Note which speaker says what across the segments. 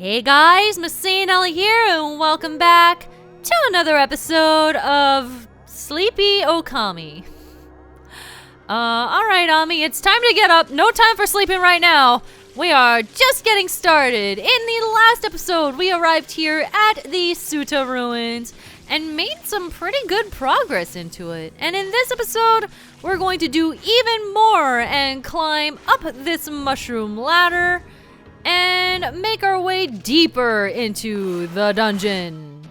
Speaker 1: Hey guys, MasaeAnela here, and welcome back to another episode of Sleepy Okami. Alright, Ami, it's time to get up. No time for sleeping right now. We are just getting started. In the last episode, we arrived here at the Tsuta Ruins and made some pretty good progress into it. And in this episode, we're going to do even more and climb up this mushroom ladder and make our way deeper into the dungeon.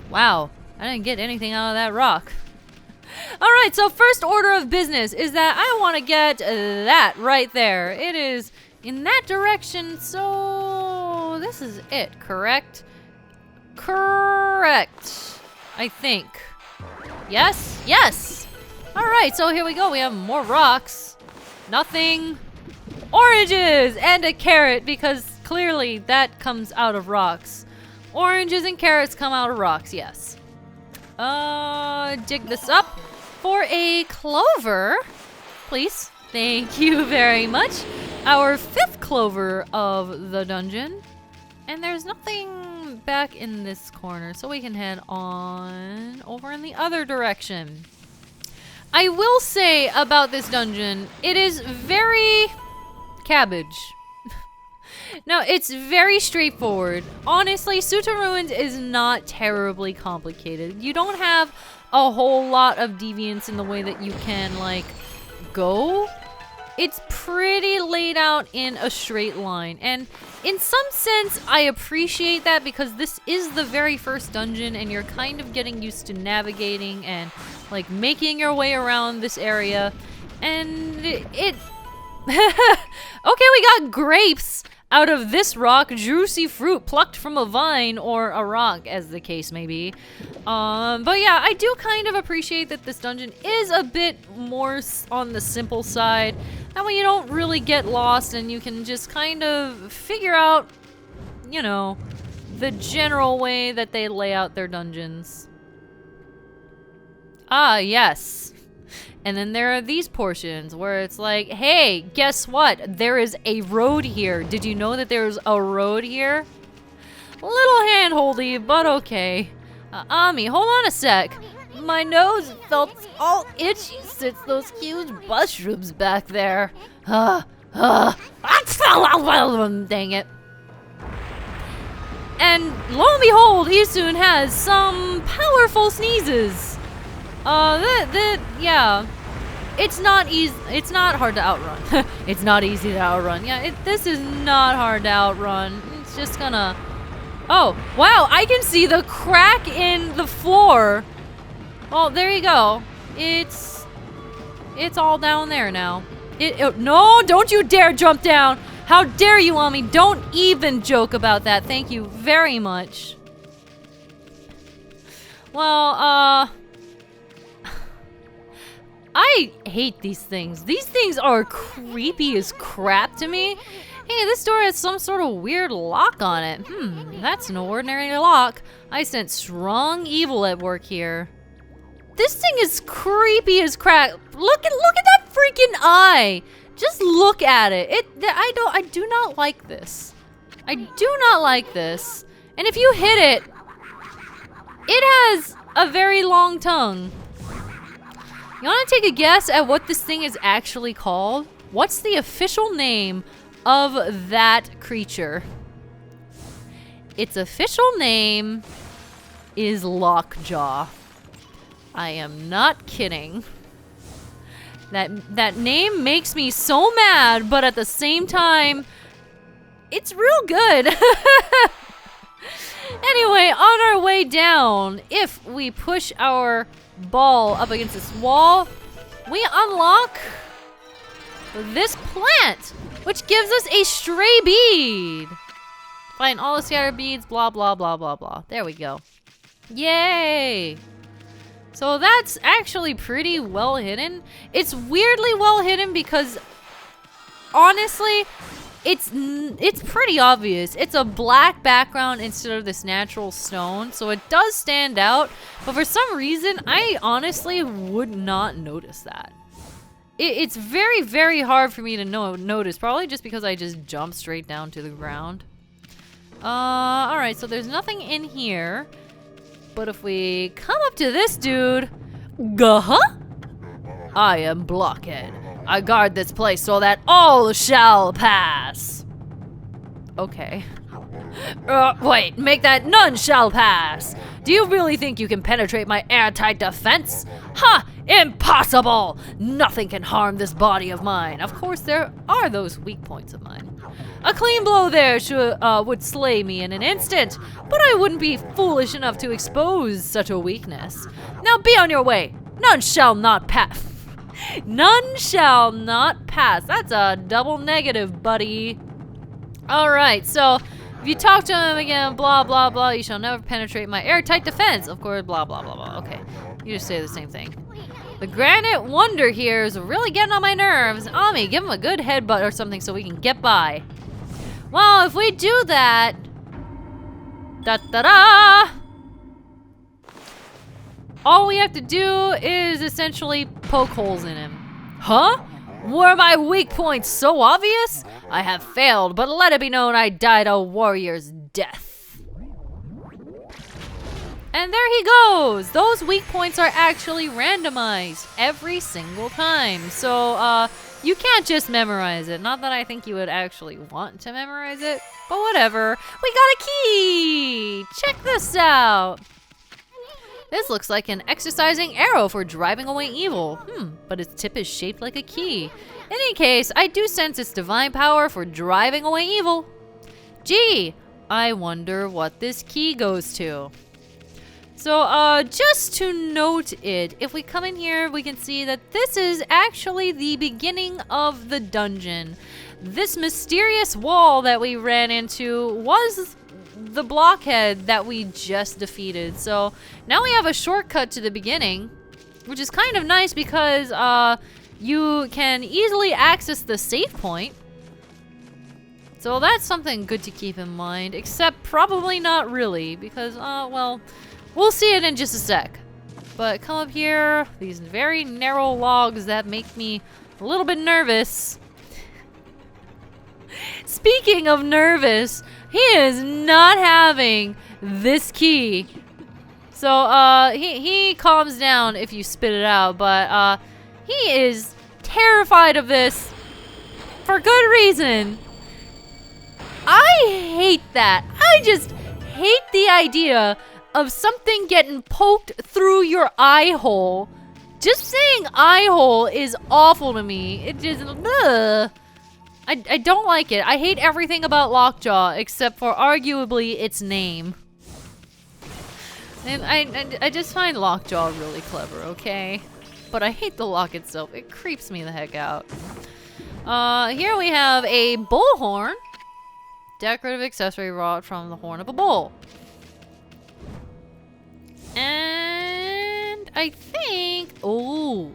Speaker 1: Wow, I didn't get anything out of that rock. Alright, so first order of business is that I want to get that right there. It is in that direction, so this is it, correct? Correct, I think. Yes? Yes! Alright, so here we go. We have more rocks. Nothing. Oranges! And a carrot, because clearly that comes out of rocks. Oranges and carrots come out of rocks, yes. Dig this up for a clover, please. Thank you very much. Our 5th clover of the dungeon. And there's nothing back in this corner, so we can head on over in the other direction. I will say about this dungeon, it is very cabbage. No, it's very straightforward. Honestly, Tsuta Ruins is not terribly complicated. You don't have a whole lot of deviance in the way that you can, like, go. It's pretty laid out in a straight line. And in some sense, I appreciate that because this is the very first dungeon and you're kind of getting used to navigating and, like, making your way around this area. And it okay, we got grapes out of this rock, juicy fruit plucked from a vine or a rock, as the case may be. But yeah, I do kind of appreciate that this dungeon is a bit more on the simple side. That way you don't really get lost and you can just kind of figure out, you know, the general way that they lay out their dungeons. Ah, yes. And then there are these portions where it's like, hey, guess what? There is a road here. Did you know that there's a road here? A little hand-holdy, but okay. Ami, hold on a sec. My nose felt all itchy since those huge mushrooms back there. Dang it. And lo and behold, Isun has some powerful sneezes. Yeah. It's not easy. It's not hard to outrun. It's not easy to outrun. Yeah, this is not hard to outrun. It's just gonna... Oh, wow, I can see the crack in the floor. Well, there you go. It's all down there now. No, don't you dare jump down. How dare you, Ami? Don't even joke about that. Thank you very much. Well, I hate these things. These things are creepy as crap to me. Hey, this door has some sort of weird lock on it. That's no ordinary lock. I sense strong evil at work here. This thing is creepy as crap. Look at that freaking eye. Just look at it. I do not like this. I do not like this. And if you hit it, it has a very long tongue. You want to take a guess at what this thing is actually called? What's the official name of that creature? Its official name is Lockjaw. I am not kidding. That name makes me so mad, but at the same time, it's real good. Anyway, on our way down, if we push our ball up against this wall, we unlock this plant, which gives us a stray bead. Find all the scattered beads, blah, blah, blah, blah, blah. There we go. Yay! So that's actually pretty well hidden. It's weirdly well hidden because, honestly, it's pretty obvious. It's a black background instead of this natural stone, so it does stand out. But for some reason, I honestly would not notice that. It's very, very hard for me to notice, probably just because I just jump straight down to the ground. Alright, so there's nothing in here. But if we come up to this dude... Gah-huh? I am Blockhead. I guard this place so that all shall pass. Okay. Wait, make that none shall pass. Do you really think you can penetrate my airtight defense? Ha! Impossible! Nothing can harm this body of mine. Of course, there are those weak points of mine. A clean blow there would slay me in an instant, but I wouldn't be foolish enough to expose such a weakness. Now be on your way. None shall not pass. None shall not pass. That's a double negative, buddy. Alright, so if you talk to him again, blah, blah, blah, you shall never penetrate my airtight defense. Of course, blah, blah, blah, blah. Okay, you just say the same thing. The Granite Wonder here is really getting on my nerves. Ami, give him a good headbutt or something so we can get by. Well, if we do that... Da-da-da! All we have to do is essentially poke holes in him. Huh? Were my weak points so obvious? I have failed, but let it be known I died a warrior's death. And there he goes! Those weak points are actually randomized every single time. So, you can't just memorize it. Not that I think you would actually want to memorize it, but whatever. We got a key! Check this out! This looks like an exercising arrow for driving away evil. But its tip is shaped like a key. In any case, I do sense its divine power for driving away evil. Gee, I wonder what this key goes to. So, just to note it, if we come in here, we can see that this is actually the beginning of the dungeon. This mysterious wall that we ran into was the Blockhead that we just defeated. So, now we have a shortcut to the beginning, which is kind of nice because, you can easily access the save point. So that's something good to keep in mind, except probably not really, because, well... we'll see it in just a sec. But come up here, these very narrow logs that make me a little bit nervous. Speaking of nervous, he is not having this key. So, he calms down if you spit it out, but, he is terrified of this for good reason. I hate that. I just hate the idea of something getting poked through your eye hole. Just saying eye hole is awful to me. It just, ugh. I don't like it. I hate everything about Lockjaw except for arguably its name. And I just find Lockjaw really clever, okay? But I hate the lock itself. It creeps me the heck out. Here we have a bullhorn. Decorative accessory wrought from the horn of a bull. And I think, oh,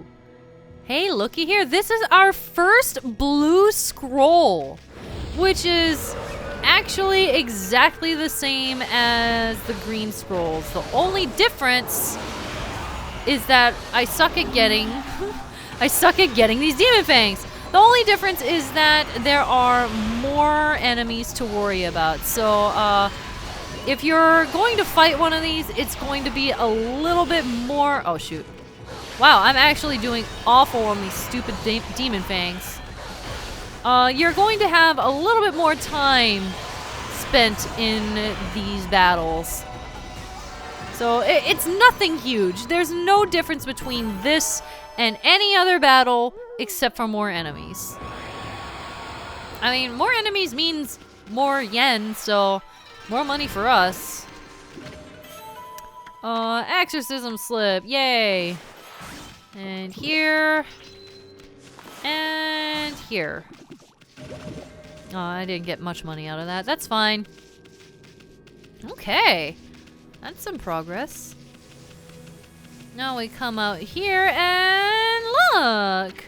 Speaker 1: hey, looky here. This is our first blue scroll, which is actually exactly the same as the green scrolls. The only difference is that I suck at getting, these demon fangs. The only difference is that there are more enemies to worry about. So, if you're going to fight one of these, it's going to be a little bit more... Oh, shoot. Wow, I'm actually doing awful on these stupid demon fangs. You're going to have a little bit more time spent in these battles. So, it's nothing huge. There's no difference between this and any other battle except for more enemies. I mean, more enemies means more yen, so... more money for us. Exorcism slip, yay. And here. And here. Oh, I didn't get much money out of that. That's fine. Okay. That's some progress. Now we come out here and look.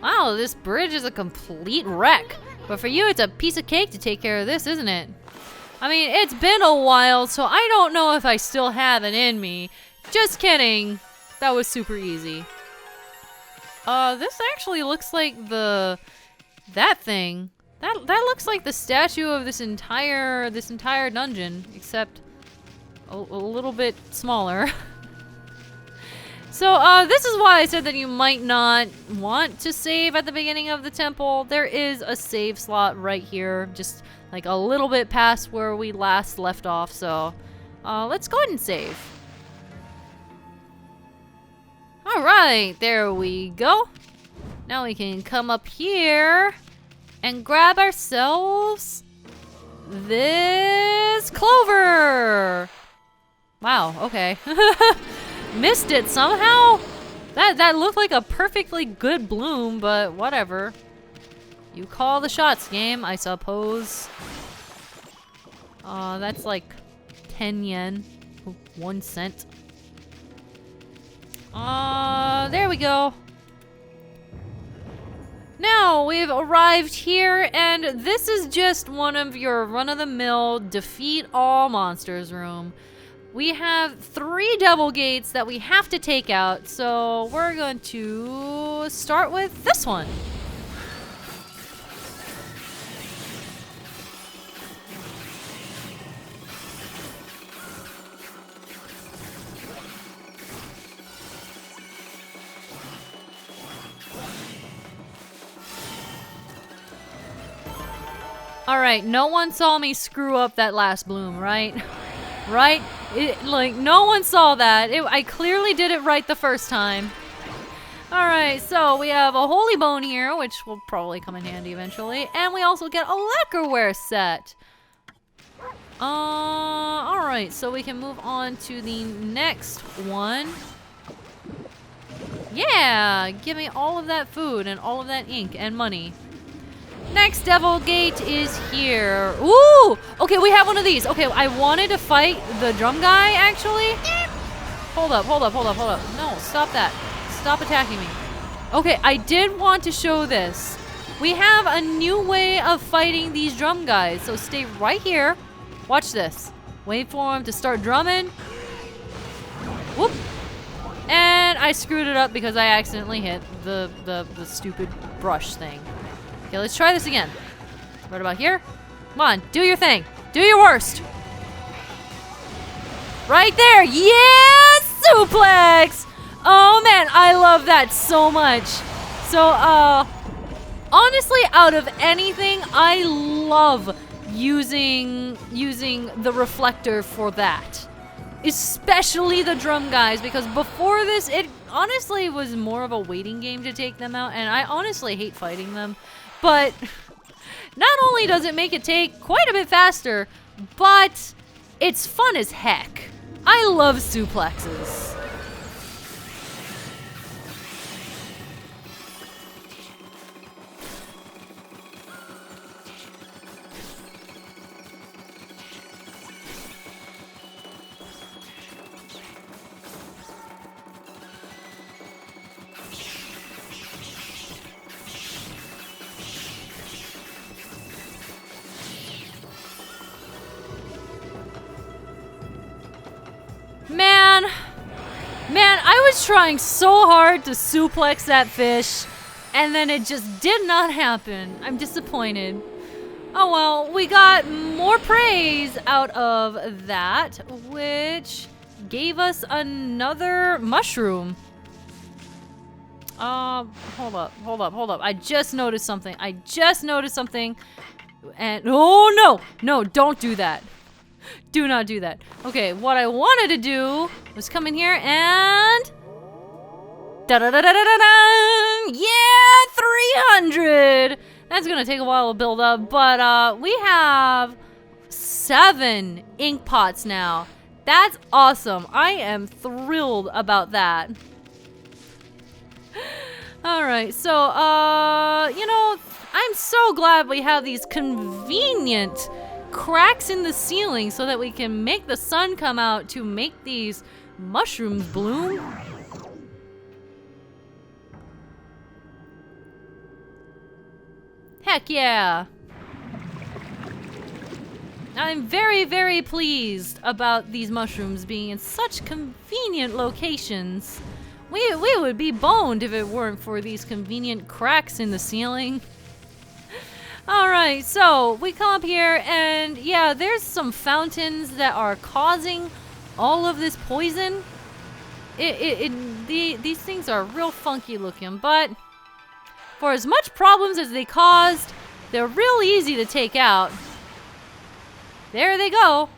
Speaker 1: Wow, this bridge is a complete wreck. But for you, it's a piece of cake to take care of this, isn't it? I mean, it's been a while, so I don't know if I still have it in me. Just kidding. That was super easy. This actually looks like that thing. That looks like the statue of this entire dungeon, except a little bit smaller. So, this is why I said that you might not want to save at the beginning of the temple. There is a save slot right here, just like a little bit past where we last left off, so let's go ahead and save. Alright, there we go. Now we can come up here and grab ourselves this clover. Wow, okay. Missed it somehow? That looked like a perfectly good bloom, but whatever. You call the shots, game, I suppose. That's like 10 yen. 1 cent. There we go. Now we've arrived here, and this is just one of your run-of-the-mill defeat all monsters room. We have 3 double gates that we have to take out, so we're going to start with this one. Alright, no one saw me screw up that last bloom, right? Right? Like, no one saw that. I clearly did it right the first time. Alright, so we have a holy bone here, which will probably come in handy eventually. And we also get a lacquerware set. Alright, so we can move on to the next one. Yeah! Give me all of that food and all of that ink and money. Next devil gate is here. Ooh! Okay, we have one of these. Okay, I wanted to fight the drum guy, actually. Hold up. No, stop that. Stop attacking me. Okay, I did want to show this. We have a new way of fighting these drum guys, so stay right here. Watch this. Wait for him to start drumming. Whoop. And I screwed it up because I accidentally hit the stupid brush thing. Okay, let's try this again. Right about here. Come on, do your thing. Do your worst. Right there. Yeah, suplex. Oh man, I love that so much. So, honestly, out of anything, I love using the reflector for that. Especially the drum guys, because before this, it honestly was more of a waiting game to take them out, and I honestly hate fighting them. But not only does it make it take quite a bit faster, but it's fun as heck. I love suplexes. Man, I was trying so hard to suplex that fish, and then it just did not happen. I'm disappointed. Oh well, we got more praise out of that, which gave us another mushroom. Hold up. I just noticed something. And oh no, don't do that. Do not do that. Okay, what I wanted to do was come in here and da-da-da-da-da-da! Yeah, 300! That's gonna take a while to build up, but we have 7 ink pots now. That's awesome. I am thrilled about that. Alright, so, you know, I'm so glad we have these convenient cracks in the ceiling so that we can make the sun come out to make these mushrooms bloom. Heck yeah! I'm very, very pleased about these mushrooms being in such convenient locations. We would be boned if it weren't for these convenient cracks in the ceiling. Alright, so we come up here and yeah, there's some fountains that are causing all of this poison. These things are real funky looking, but for as much problems as they caused, they're real easy to take out. There they go.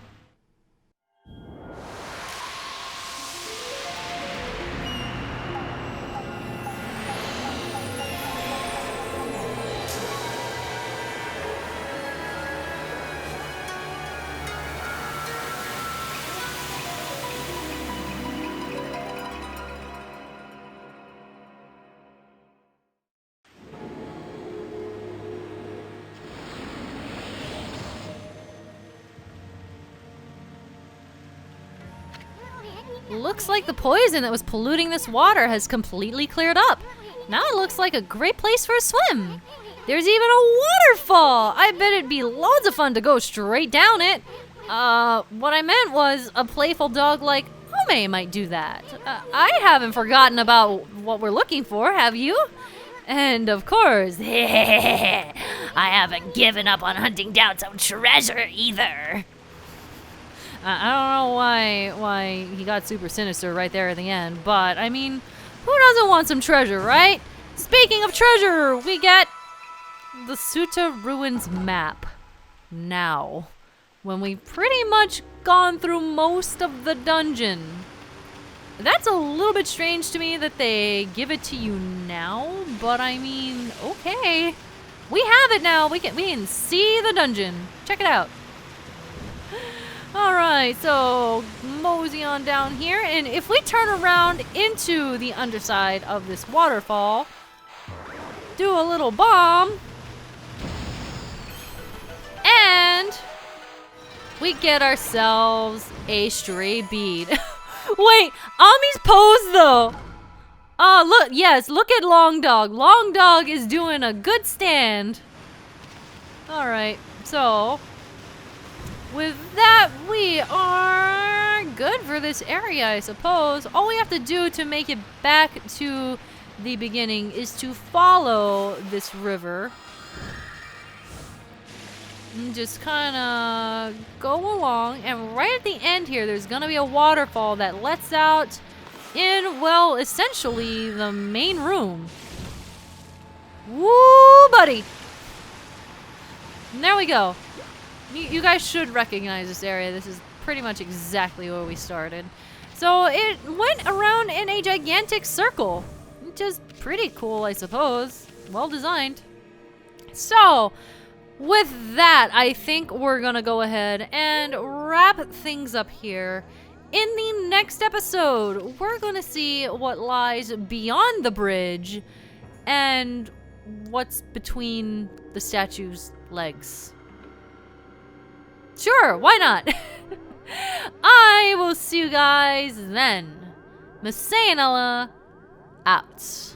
Speaker 1: Looks like the poison that was polluting this water has completely cleared up. Now it looks like a great place for a swim. There's even a waterfall. I bet it'd be loads of fun to go straight down it. What I meant was a playful dog like Okami might do that. I haven't forgotten about what we're looking for, have you? And of course,
Speaker 2: I haven't given up on hunting down some treasure either.
Speaker 1: I don't know why he got super sinister right there at the end, but I mean, who doesn't want some treasure, right? Speaking of treasure, we get the Tsuta Ruins map now, when we've pretty much gone through most of the dungeon. That's a little bit strange to me that they give it to you now, but I mean, okay. We have it now. We can see the dungeon. Check it out. Alright, so mosey on down here, and if we turn around into the underside of this waterfall, do a little bomb, and we get ourselves a stray bead. Wait, Ami's pose though. Look, yes, look at Long Dog. Long Dog is doing a good stand. Alright, so with that, we are good for this area, I suppose. All we have to do to make it back to the beginning is to follow this river. And just kind of go along. And right at the end here, there's going to be a waterfall that lets out in, well, essentially the main room. Woo, buddy. And there we go. You guys should recognize this area. This is pretty much exactly where we started. So it went around in a gigantic circle, which is pretty cool, I suppose. Well designed. So with that, I think we're gonna go ahead and wrap things up here. In the next episode, we're gonna see what lies beyond the bridge and what's between the statue's legs. Sure, why not? I will see you guys then. MasaeAnela out.